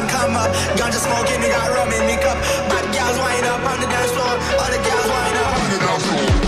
sun come up. Ganja smoking, we got rum in the cup. Bad girls wind up on the dance floor. All the girls wind up on the dance floor.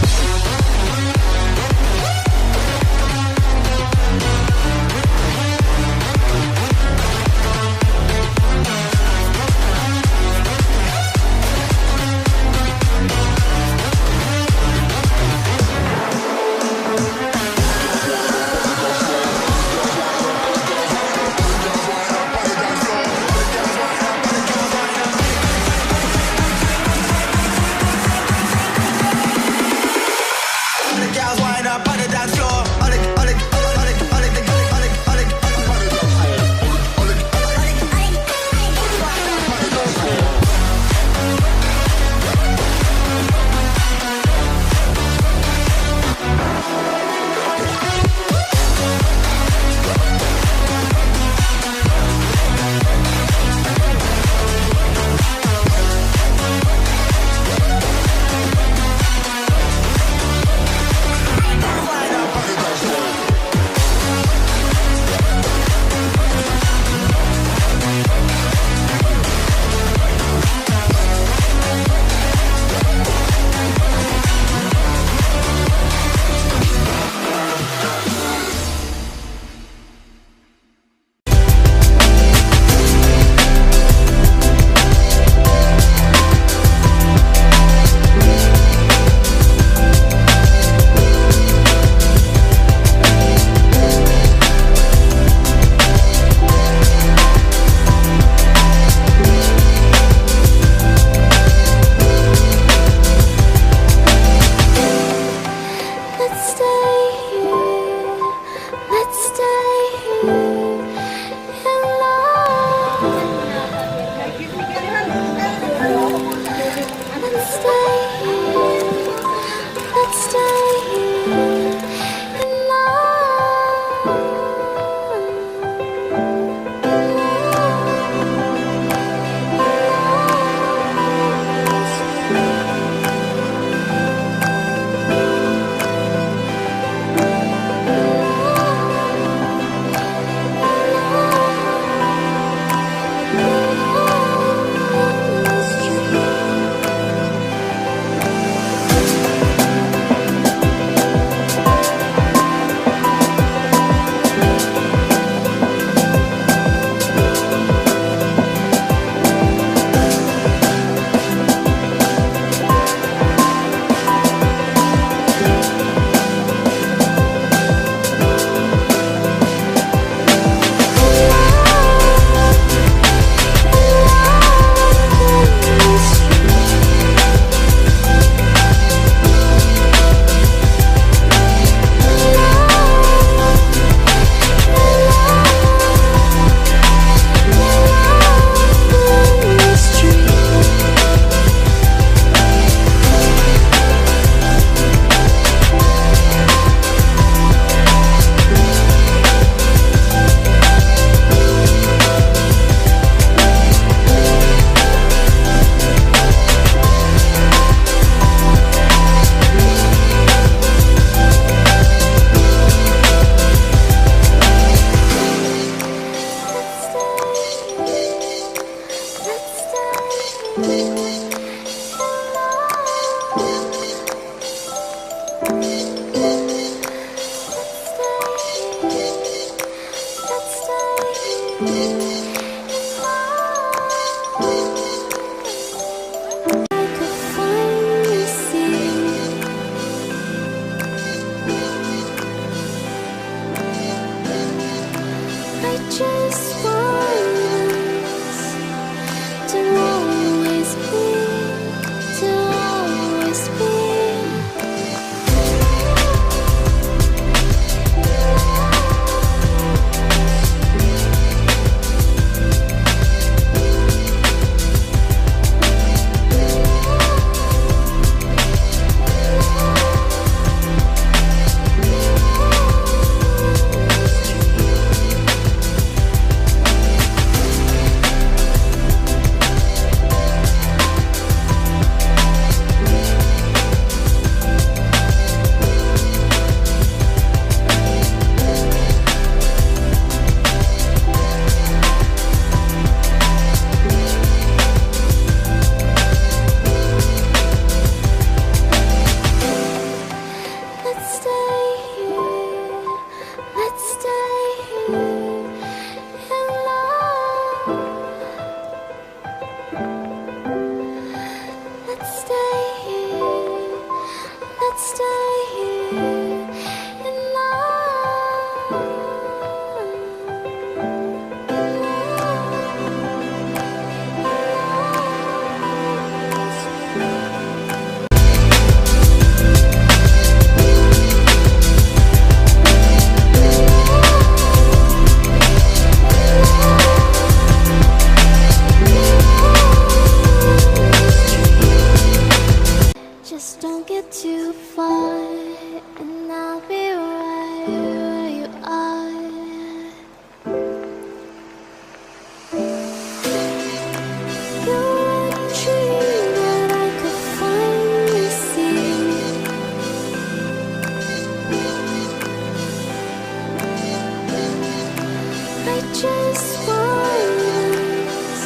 I just want us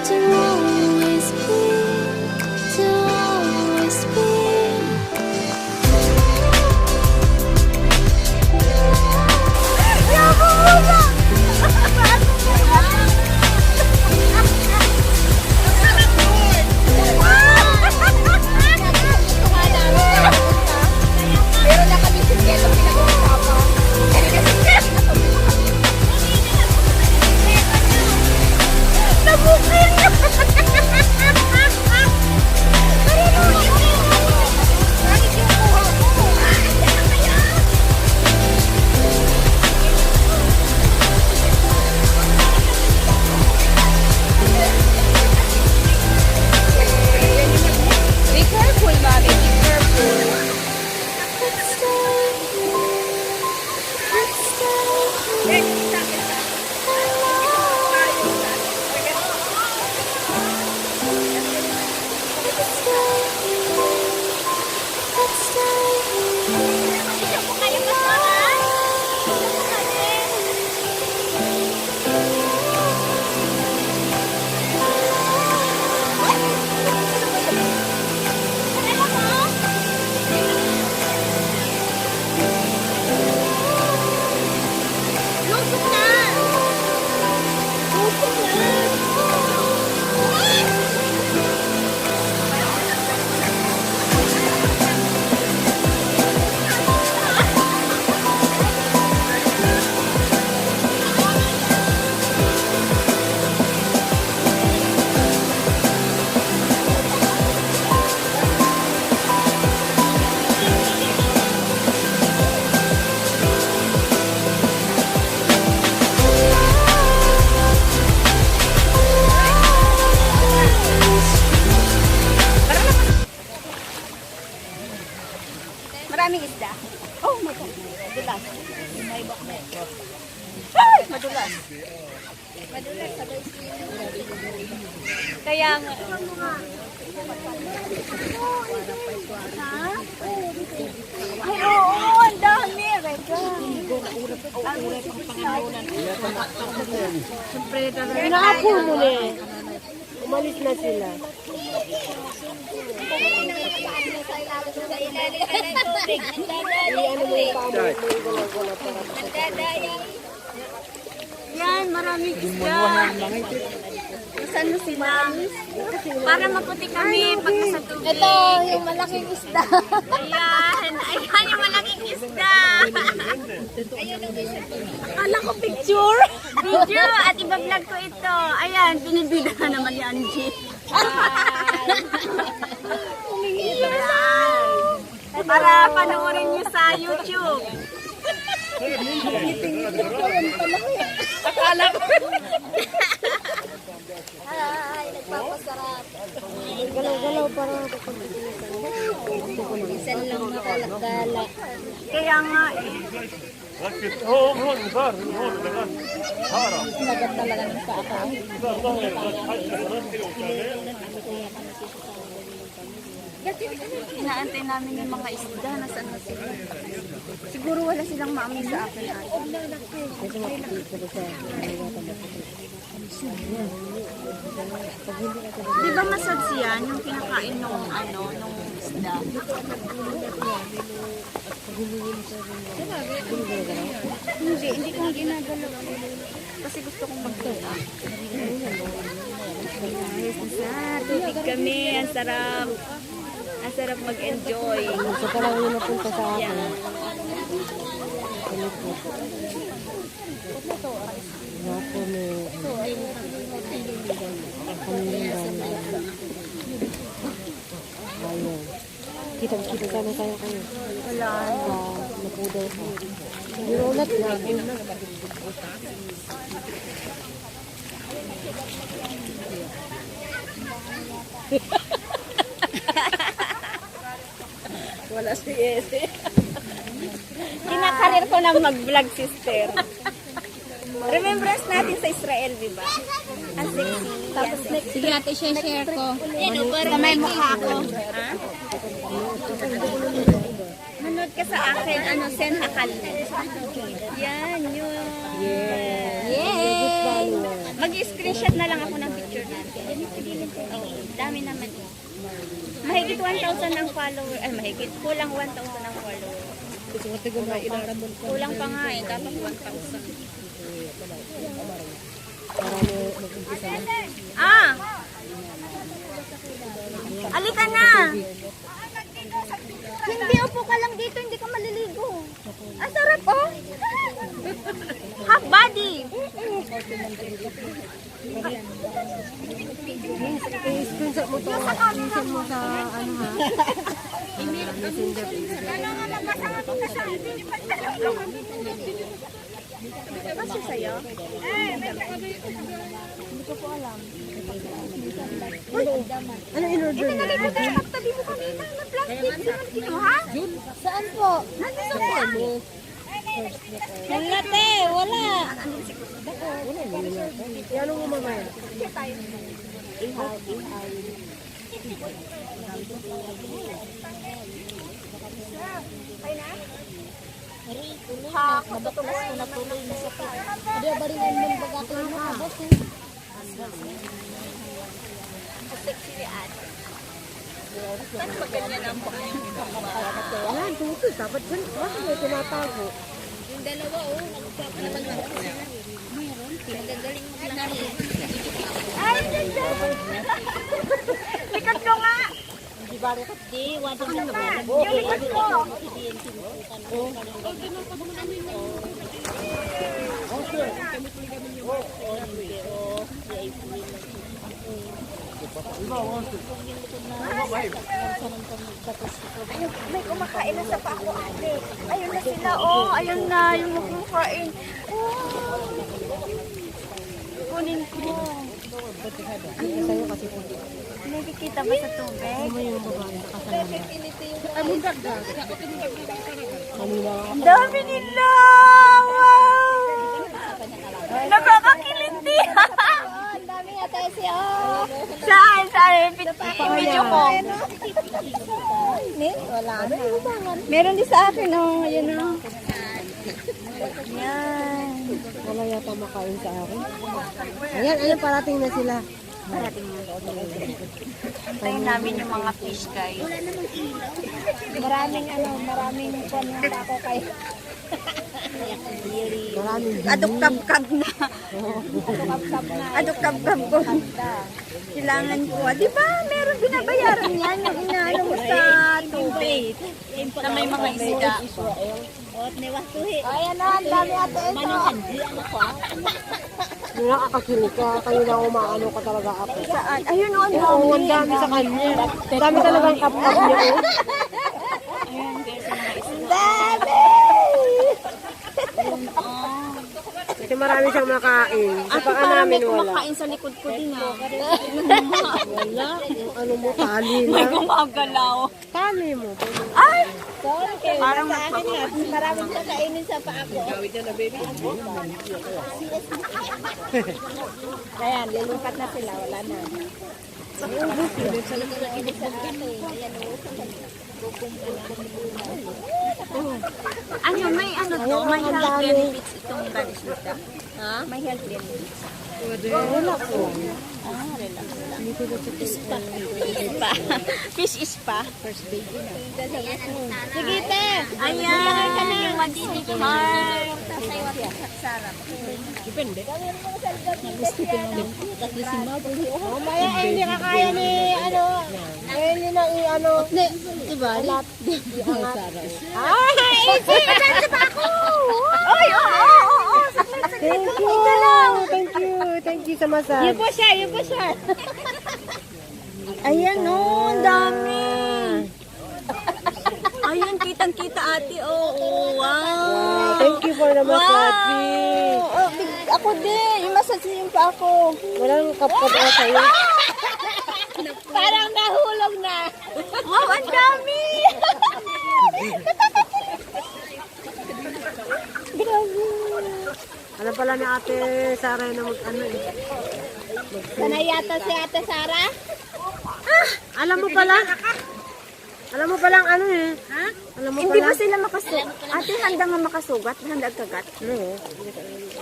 to always be. Meron na kami si Kelo pinag-uusapan. Nabukin! Bakit yung kuha mo? Be careful, Mami. Be careful. Maraming isda. Oh my God. Madulas. Ay, madulas. Madulas. Kaya nga. Ha? Ay, oo. Ang dami. Rega. Ang urap ang pangalunan. Siyempre, Pinaapo mo na eh. Umalis na sila. Yan, maraming isda. Saan mo sila? Para maputi kami pag sa tubig. Ito, yung malaking isda. Ayan, ayan yung malaking isda. Kala ko picture. Video at iba-vlog ko ito. Ayan, binibida na naman ni Angie. Para panoorin niyo sa YouTube. Akala ko. Ay, nagpapasarap. Galaw-galaw para Minsan lang makalakala. Kaya nga eh. Nagat talaga ng paa ko. Inaantay namin yung mga isda. Nasaan na sila? Siguro wala silang maamoy sa akin. Di ba masads yan? Yung kinakain nung nung isda. Hindi ko ginagalaw. Kasi gusto kong magtula. Tubig kami. Ang sarap. Ang sarap mag-enjoy. Sa parang yun napunta sa akin. Yan. Ako may ayun. Kita sana tayo kayo. Wala. Napudaw ka. Yung ulat na. Wala si Ese. Kinakarir ko na mag-vlog, sister. Remembrance natin sa Israel, di ba? Ang sexy. Tapos next. Sige ate, share ko. Sa may mukha ako. Ha? Manood ka sa akin, Sen Hakal. Yan, yun. Yeah. Mag-screenshot na lang ako ng picture natin. Oo, dami naman. Mahigit 1,000 ang follower. Ay, mahigit. Kulang 1,000 ang follower. Kulang pa nga eh. Dapat 1,000. Ah! Alika na! Hindi, upo ka lang dito. Hindi ka maliligo. Ang sarap, oh! Half body! I-screenshot mo to. I-send mo sa ano ha. Kasi sa'yo? Ano in-order mo? Tabi mo kanina na plastic. Di mo kinuha? Saan po? Nandito po. Wala te, wala. Ano mo mamaya? Ha, matutulas ko na tuloy na sa pa. Ada baringan mo bagako mo abot eh. Sexy ni ate. Saan ba ganyan ang pangayong Yan, tuto. Dapat dyan. Bakit may tinatago? Yung dalawa oh, nagpapalabag na ako sila. Mayroon, pinagagaling mo lang. Ay, ganda! Likat ko nga! Di ba rin di wala mo na ba? Yung likat ko! Ayun, may kumakain na sa pako ate. Ayun na sila, oh. Ayun na, yung kumakain. Oh. Kunin ko. Nakikita ba sa tubig? Ang dami nila! Wow! Nakakakiliti! Ang dami ate siya. Saan? Saan? I-video ko. Wala na. Meron din sa akin, oh. Ayan, oh. Yan. Wala yata makain sa akin. Ayan, ayan, parating na sila. Antayin namin yung mga fish, guys. Maraming kon na ako kay. Maraming Adok-kab-kab na. Adok-kab-kab ko. Kailangan ko. Di ba, meron binabayaran yan yung inaano mo sa tubig. Na may mga isda. Ayan na, ang dami ate ito. Yung nakakakinig ka, kayo na umaano ka talaga ako. Saan? Ayun, oh, ang Oo, dami. ang dami sa kanya. Dami talagang kap-kap niya. Oh. Dami! Kasi marami siyang makain. Sa Ate, paa parang namin may wala. kumakain sa likod ko din, ah. Wala. Yung ano mo, tali May na. gumagalaw. Tali mo. Ay! Okay, Parang sa akin nga, maraming kakainin sa paa ko. Ayan, lilipat na sila, wala na. Ano, may ano to? May health benefits itong banisita? Ha? May health benefits. Wala po. Spa. Fish is spa. Sige, te. Ayan. Yung madinig heart. Mamaya ay hindi kakaya ni ano. Ngayon yun ang i-ano. Diba? Ay, sige, pa ako. Ay, oo. Thank you. Thank you. Thank you sa massage. Yun po siya. Ayan, oh, ang dami. Ayan, kitang-kita ate, oo. Wow. Thank you for the massage. Oh, ako din. Yung massage yung pa ako. Walang kap-kap na sa'yo. Parang nahulog na. Wow, ang dami. Alam pala ni Ate Sarah na mag-ano eh. Sanay yata si Ate Sara. Alam mo pala? Alam mo palang ano eh. Ha? Alam mo Hindi pala? ba sila makasugat? Ate, handa nga makasugat? Handa kagat? Ano?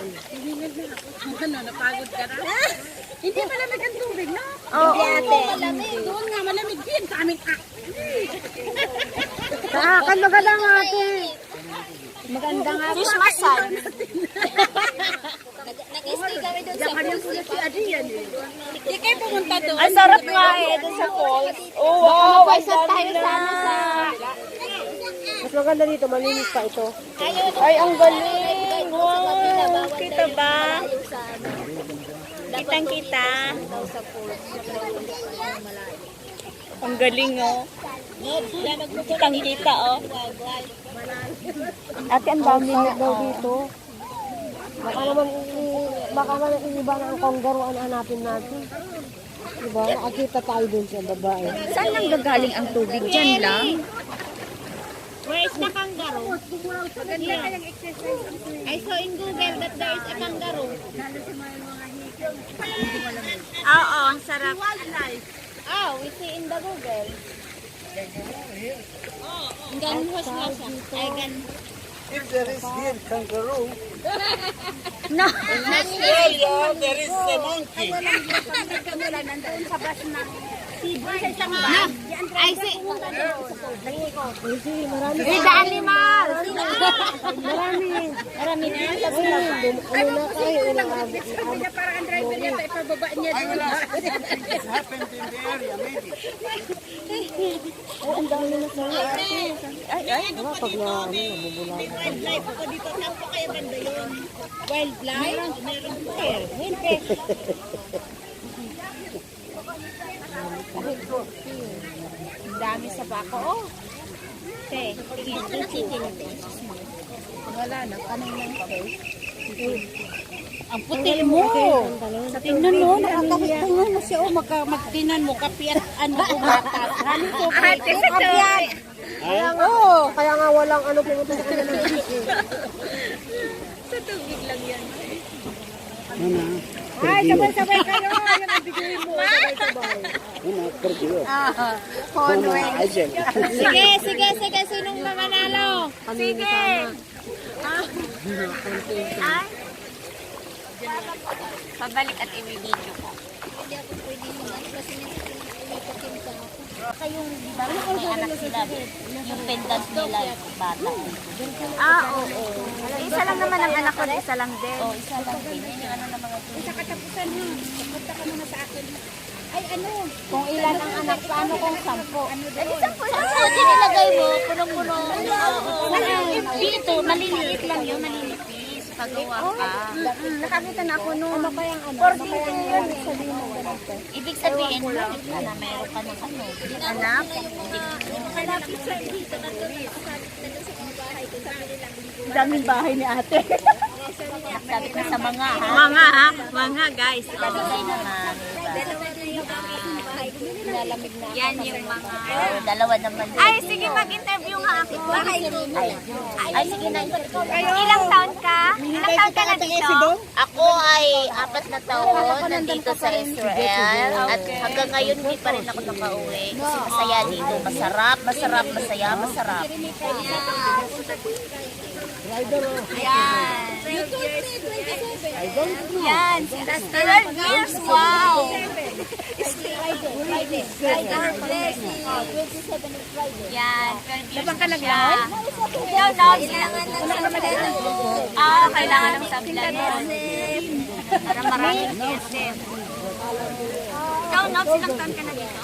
Ano, napagod ka na? Hindi malamig ang tubig, no? Oo. Malamig. Doon nga, malamig din sa amin. Kaakan maganda nga ate. Maganda nga. Fish massage. Nag-stay kami doon sa Kanya po na si Adi yan eh. Hindi kayo pumunta doon. Ang sarap nga eh, doon sa falls. Oh, wow. Ay, sa tayo sana sa... Mas maganda dito, malinis pa ito. Ay, ang galing. Wow. Kita ba? Kitang-kita. Ang galing, oh. Kitang-kita, oh. Ate, ang dami na, Daw dito. Baka naman iiba na ang konggaruan hanapin natin. Diba? Nakakita tayo dun sa babae. Saan lang gagaling ang tubig? Diyan lang? Where is the kangaroo? I saw in Google that there is a kangaroo. Oo, ang sarap. Oh, we see in the Google. Gan was nasa. Ay, gan. If there is here kangaroo, No. in Australia there is a monkey. I see. Marami. The animal. Marami. Marami na. Ano na tayo? Parang ang driver niya tayo pababa niya doon. This happened in the area, maybe. Ang dami na sa Ay, ay. Diba pag na nabubula. Wildlife ako dito. Saan po kayo banda yun? Wildlife? Meron po eh. Winter. Ang dami sa bako, oh. Te, tingin. Wala na, kanang lang Ang puti mo. Tingnan mo, nakakakitungan mo siya. Magtinan mo, kapiat, ano, umatas. Ano po, Ate, sa kapiat. Oo, kaya nga walang ano pumunta sa kanila ng fish eh. Sa tubig lang yan. Ano? Ay, sabay-sabay kayo. Yan ang bigay mo. Sabay-sabay. Ano? Perdiyo. Conway. Sige. Sinong mamanalo? Sige. Ay. Pabalik at i-video ko. Hindi ako pwede naman kasi ulipat yung sa ako. Kayong, di ba, may anak sila, yung pendant nila, yung bata. Ah, oo. Isa lang naman ang anak ko, isa lang din. Oo, isa lang din. Yun yung ano na mga Sa katapusan mo, punta ka muna sa akin. Ay, ano? kung ilan ang anak, paano kung 10? Eh, 10 lang. Pwede nilagay mo, punong-puno. Dito, maliliit lang yun, malinipis. Pagawa ka. Nakakita na ako noon. Ano kayang ano? 42 yun. Ibig sabihin, meron ka na ng ano. Anak? Malapit sa dito na to. Daming bahay ni ate. Sabi na sa mga ha? Mga ha? Mga guys. Ibigay naman. Dalawa na yung bahay. Nalamig na. Yan yung mga... dalawa naman. Ay, sige mag-interview nga ako. Ay, sige na. Ilang taon ka? Ilang taon ka na dito? Ako ay 4 na taon nandito sa Israel. At hanggang ngayon hindi pa rin ako nakauwi. Kasi masaya dito. Masarap, masaya, masarap. Yan. Yan. 12 years. Wow. Yan. 12 years na siya. Kailangan ng sablanon. Para maraming KSM. Ikaw, Nob, silang taon ka na dito?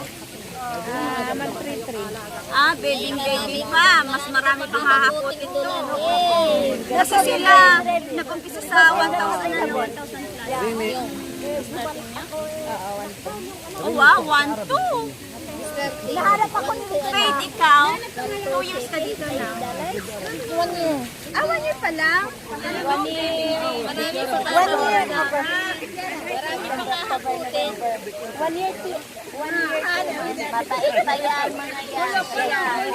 Baby pa. Mas marami pang hahakutin doon. Kasi sila, nag-umpisa sa 1,000 na 1,000 Oh, wow, 1,200. Naharap ako ni Wait, ikaw? 2 years ka dito na. 1 year. 1 year pa lang? 1 year. Marami pa lang. Marami pa hahakutin. 1 year. Mabait pa yan, mga yan.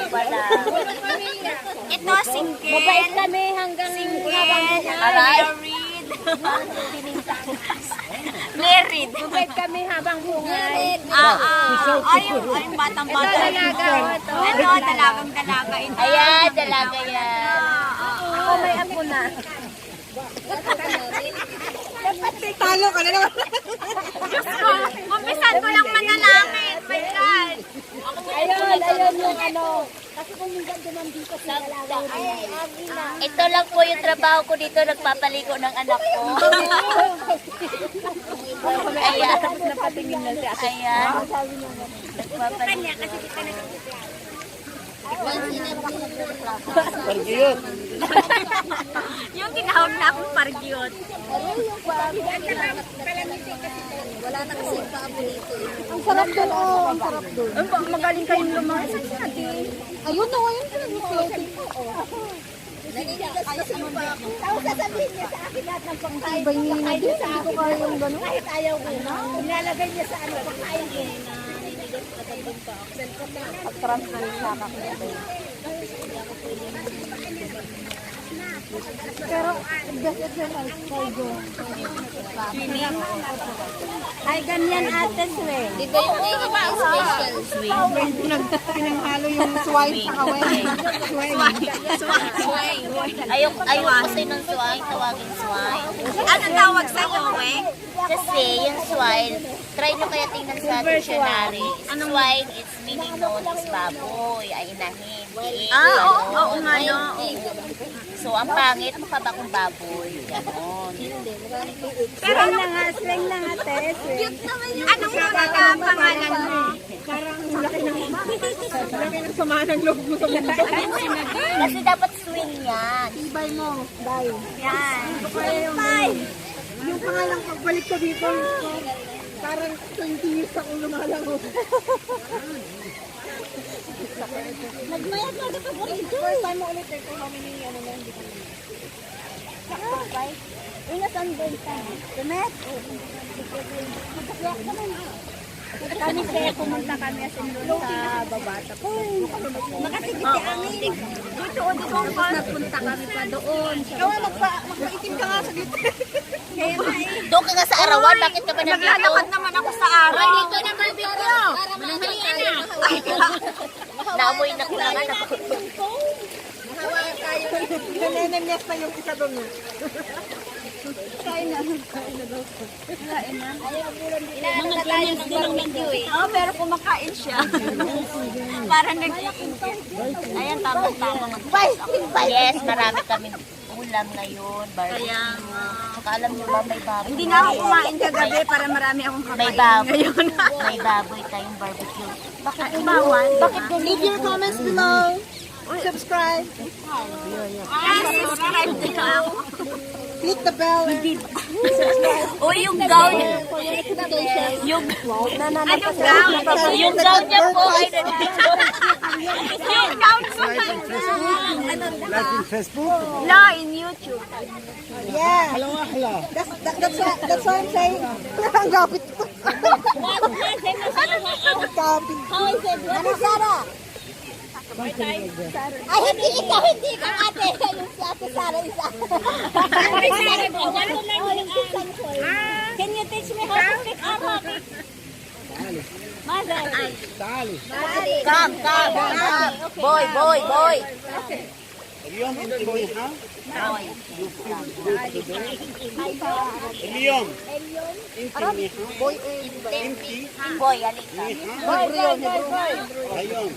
Ito, single. Mabait kami hanggang single. Married. Married. Mabait kami habang bungay. Ay, yung batang-bata. Ito, dalagang-dalaga. Ayan, dalaga yan. Ako may apo na. Halo ka na naman. Diyos ko, umpisan ko lang manalangin. My God. Ayun yung ano. Kasi kung minsan duman dito sa lalaw na. Ito lang po yung trabaho ko dito, nagpapaligo ng anak ko. Ayan. Napatingin na siya. Ayan. Nagpapaligo. Pargiyot. Yung tinawag na akong pargyot. Ang sarap doon, oh. Ang sarap doon. Magaling kayong lumakas. Ayun na, ayun ka. Sasabihin niya sa akin lahat ng pangkain. Ibay niya na din. Hindi ko kaya yung gano'n. Kahit ayaw ko na. Nilalagay niya sa ano. Pangkain ko na. Pag-transfer sa akin. Pero, best exercise ko yun. Ay, ganyan ate Swe. Di ba yung special sweet? Pinanghalo yung swine sa kaway. Ayoko kasi ng swine, tawagin swine. Ano tawag sa iyo, we? Kasi yung swine, try nyo kaya tingnan sa dictionary. Swine, its meaning known as baboy, ay inahin. Oo nga, no. So, ang pangit, mukha ba akong baboy? Ganon. Pero slang na nga, te. Anong pangalan mo? Laki ng sama ng loob mo sa mundo. Kasi dapat swing yan. Ibay mo. Dahil. Yan. Yung pangalang pagbalik ko dito, parang 20 years akong lumalango. Nagmayat na dito po ito. First time mo ulit ito, how many ano na hindi ko. Uy, nasundan ka. Tumet? Kami kaya pumunta kami as in doon sa baba. Tapos makasigit si Amin. Dito o dito ang nagpunta kami pa doon. Ikaw magpaitim ka nga sa gitna. Kaya na eh. Doon ka nga sa arawan, bakit ka ba nandito? Naglalakad naman ako sa araw. Dito na barbecue. Manahalian na. Naamoy na ko lang anak ko. Nanenemyas pa yung isa doon. Kain na. Mga ganyan na lang medyo eh. Oo, pero kumakain siya. Parang ayan, tama-tama. Yes, marami kaming ulam ngayon, barbecue. Saka alam niyo ba, may baboy. Hindi nga ako kumain kagabi para marami akong May kakain baboy. ngayon. May baboy tayong barbecue. Bakit bawal? Bakit Leave your comments below. Subscribe. Subscribe din ako. Click the bell. O yung gown. Yung yung gown niya po ay nandito. Yung gown ko. Like in Facebook? No, in YouTube. Yeah. Hello, hello. That's what I'm saying. Ang gapit ko. Gapit. Ano, Sarah? Ay, hindi ikaw ate. Yung si ate Sarah isa. Can you teach me how to speak Arabic? Mother. تعالي. Come. Boy. اليوم انت منيحة؟ Boy. اليوم انت منيحة؟ Boy, halika. منيحة؟ اليوم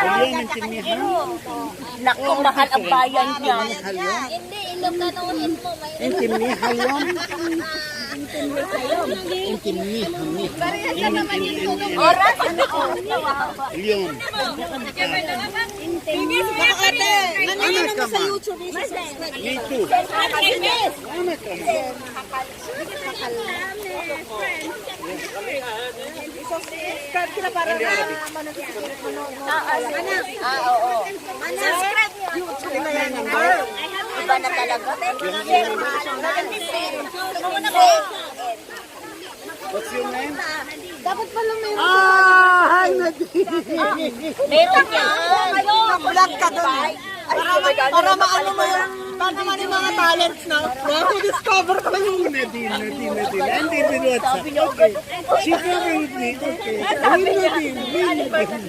اليوم انت منيحة؟ Naku, mahal ang bayan niya. منيحة اليوم؟ Hindi, Ilocanuhin mo. انت منيحة اليوم؟ انت منيحة Oras? Ano oras na اليوم Ate, nanonood mo sa YouTube. me too انا كمان Subscribe sila para manag-spirit mo. oo. Subscribe niyo. Iba na talaga. What's your name? Dapat pala meron. Hi, Meron yan. Vlog ka doon. Para maano mo yung naman yung mga talents na. Wow, discover ko yung Nadine. Andin with WhatsApp. Okay. She cover with me. Okay. Nadine.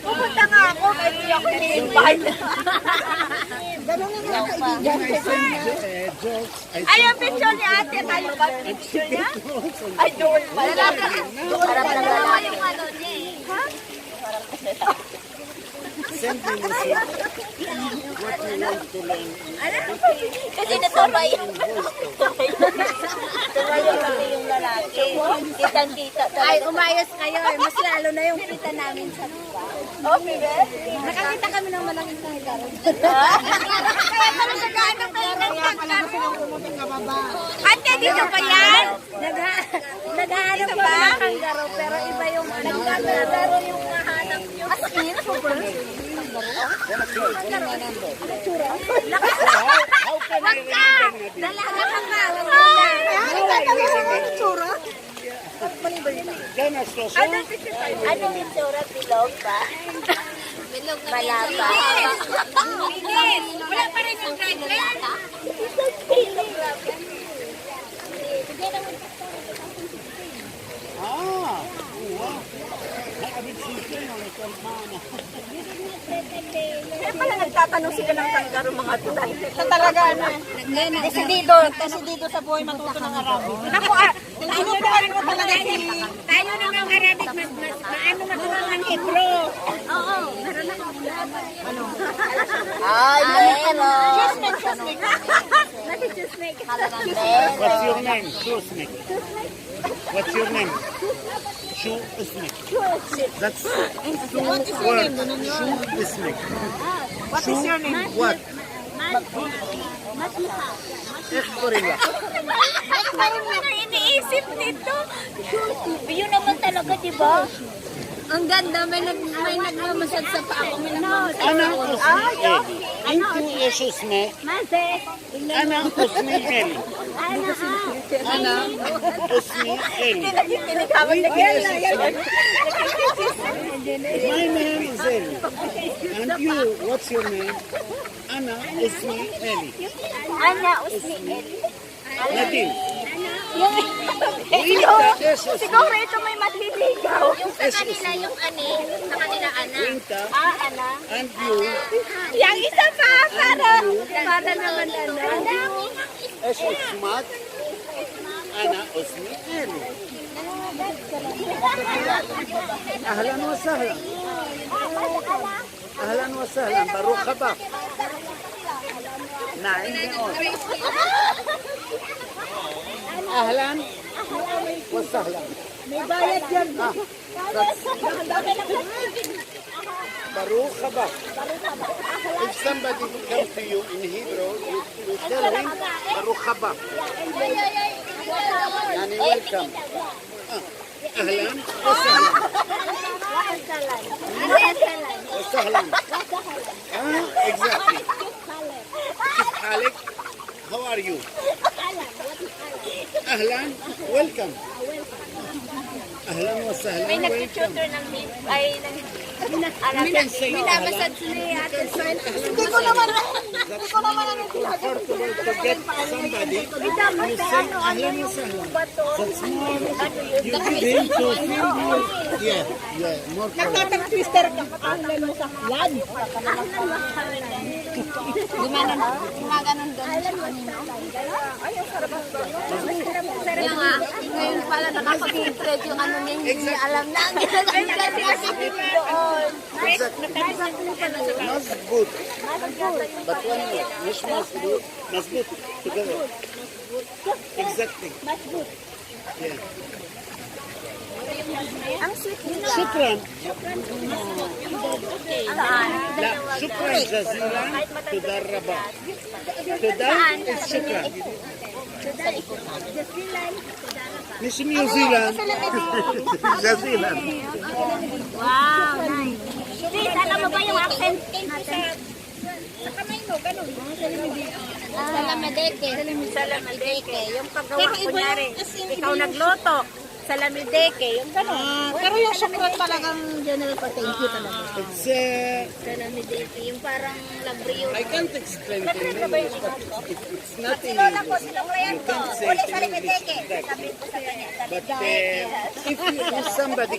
Pupunta nga ako, kasi ako ni-invite. Ganun naman ang kaibigan. I send jokes. Ay, ang picture ni ate, tayo ba ang picture niya? Ay, doon pala. Parang nagalawa yung ano niya eh. Ha? Send me message. What you want to learn. Kasi natumay. Tumayo kami yung lalaki. Kitang-kita talaga. Ay, umayos kayo eh. Mas lalo na yung kita namin sa lupa. Okay, Ben? Nakakita kami ng malaking kanggaro. Kaya pala naghahanap kayo ng kanggaro. Ate, dito ba yan? Naghahanap Dito kami ba? ng kanggaro, pero iba yung kanggaro yung nahanap nyo. As in? How can I remember Nadine? Dalaga ka ba? Gana Sosa? Anong itsura? Bilog ba? Malaba. Wala pa rin yung guideline. Ah, wow. Nakabit siya yung kalmana. Kaya pala nagtatanong sila ng kanggaro mga tunay. Sa talaga ano. Desidido sa buhay matuto ng Arabic. Naku, Tinutukan mo talaga si... Tayo na ng Arabic, maano matulang ang Hebro. Oo, meron na ako. ay, meron. Nati-choose What's your name? Shusnik. What's your name? Shusnik. That's two words. Shusnik. What is your name? What? Eksporila. Ano mo na iniisip nito? Yun naman talaga, di ba? Ang ganda, may nagmamasad sa paa ko. May nagmamasad. Ana usni Intu shusne. Ana usni el. Ana usni el. Tinitawag na My name is Eli. And you, what's your name? Ana usni Eli. Ana, usni. Nadine. Siguro ito may magliligaw. Yung sa kanila, yung ani, sa kanila, ana. Winta. Ana. And you. Yang isa pa, para naman ana. Esh smart. Ana usni Eli. أهلا وسهلا أهلا وسهلا بروح بك نعم نعود أهلا وسهلا بروح بك If somebody comes to you in Hebrew, you tell him بروح بك يعني welcome أهلا وسهلا وسهلا exactly كيف حالك how are you أهلا welcome أهلا وسهلا May welcome nag-tutor ng ay Minabasad sila ni Ate Soy. Hindi ko naman ano comfortable to get somebody you say أهلا وسهلا that's more you give him to feel more yeah more correct. Nagtatag-twister ka, katanglan mo sa yan. Gumaganon doon siya kanina. Kaya nga, ngayon pala nakapag-interpret yung ano niya, hindi alam na. Ang ginagawa kasi doon. مظبوط but one more مش مظبوط مظبوط together exactly yeah شكرا لا شكرا جزيلا تدربا تدرب شكرا مش نيوزيلاند جزيلا Wow, nice. Sis, alam mo ba yung accent natin? Sa kamay mo, ganun. Salamadeke. Salamadeke. Yung paggawa, kunyari, ikaw nagluto. Salamideke, yung gano'n. Pero yung sukrat talagang general pa, thank you talaga. It's, Salamideke, yung parang labrio. I can't explain to you, but it's not in Lola ko, English. sinunglayan ko. can't say Uli it sa in English. Salamideke. Sabi ko sa kanya, But if somebody